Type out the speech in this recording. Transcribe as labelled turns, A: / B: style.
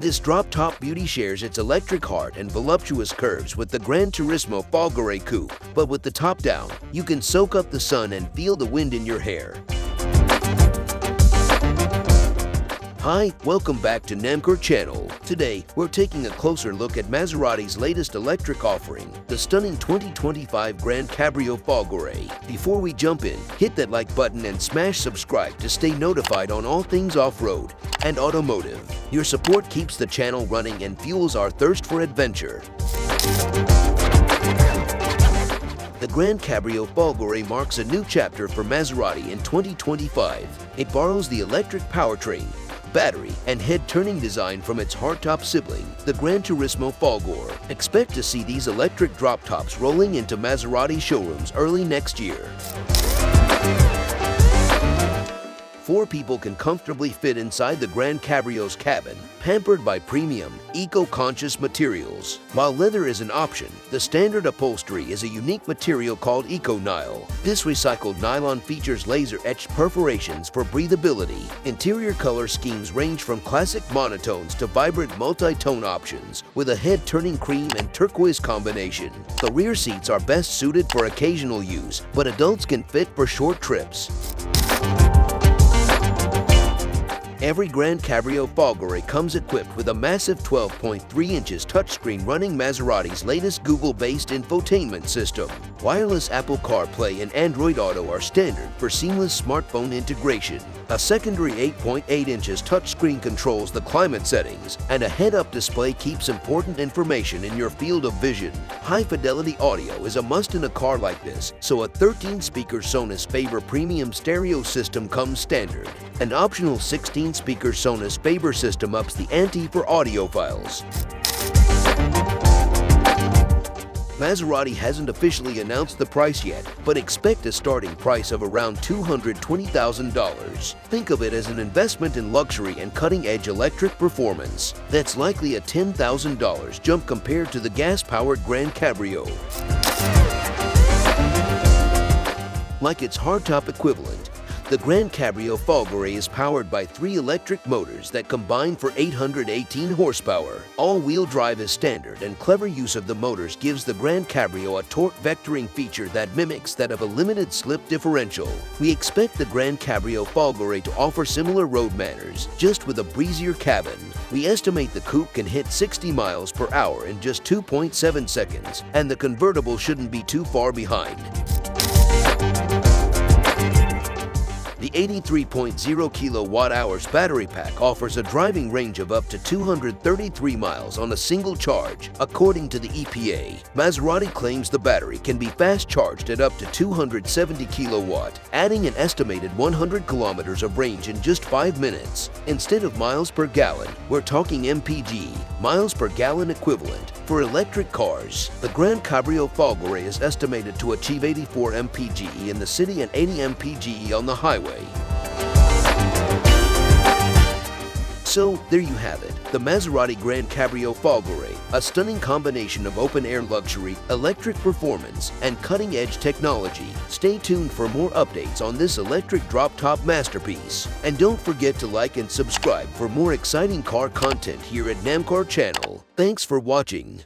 A: This drop-top beauty shares its electric heart and voluptuous curves with the GranTurismo Folgore coupe, but with the top down, you can soak up the sun and feel the wind in your hair. Hi, welcome back to NamCar channel. Today, we're taking a closer look at Maserati's latest electric offering, the stunning 2025 Grancabrio Folgore. Before we jump in, hit that like button and smash subscribe to stay notified on all things off-road and automotive. Your support keeps the channel running and fuels our thirst for adventure. The Grancabrio Folgore marks a new chapter for Maserati in 2025. It borrows the electric powertrain, battery, and head-turning design from its hardtop sibling, the GranTurismo Folgore. Expect to see these electric drop-tops rolling into Maserati showrooms early next year. 4 people can comfortably fit inside the Grancabrio's cabin, pampered by premium, eco-conscious materials. While leather is an option, the standard upholstery is a unique material called Eco-Nylon. This recycled nylon features laser-etched perforations for breathability. Interior color schemes range from classic monotones to vibrant multi-tone options, with a head-turning cream and turquoise combination. The rear seats are best suited for occasional use, but adults can fit for short trips. Every Grancabrio Folgore comes equipped with a massive 12.3 inches touchscreen running Maserati's latest Google-based infotainment system. Wireless Apple CarPlay and Android Auto are standard for seamless smartphone integration. A secondary 8.8 inches touchscreen controls the climate settings, and a head-up display keeps important information in your field of vision. High-fidelity audio is a must in a car like this, so a 13-speaker Sonos Faber premium stereo system comes standard. An optional 16-speaker Sonos Faber system ups the ante for audiophiles. Maserati hasn't officially announced the price yet, but expect a starting price of around $220,000. Think of it as an investment in luxury and cutting-edge electric performance. That's likely a $10,000 jump compared to the gas-powered Grancabrio. Like its hardtop equivalent, the Grancabrio Folgore is powered by 3 electric motors that combine for 818 horsepower. All-wheel drive is standard, and clever use of the motors gives the Grancabrio a torque vectoring feature that mimics that of a limited-slip differential. We expect the Grancabrio Folgore to offer similar road manners, just with a breezier cabin. We estimate the coupe can hit 60 miles per hour in just 2.7 seconds, and the convertible shouldn't be too far behind. The 83.0 kilowatt-hours battery pack offers a driving range of up to 233 miles on a single charge, according to the EPA. Maserati claims the battery can be fast charged at up to 270 kilowatt, adding an estimated 100 kilometers of range in just 5 minutes. Instead of miles per gallon, we're talking MPG, miles per gallon equivalent. For electric cars, the Grancabrio Folgore is estimated to achieve 84 mpge in the city and 80 mpge on the highway. So, there you have it, the Maserati Grancabrio Folgore, a stunning combination of open-air luxury, electric performance, and cutting-edge technology. Stay tuned for more updates on this electric drop-top masterpiece. And don't forget to like and subscribe for more exciting car content here at NamCar channel. Thanks for watching.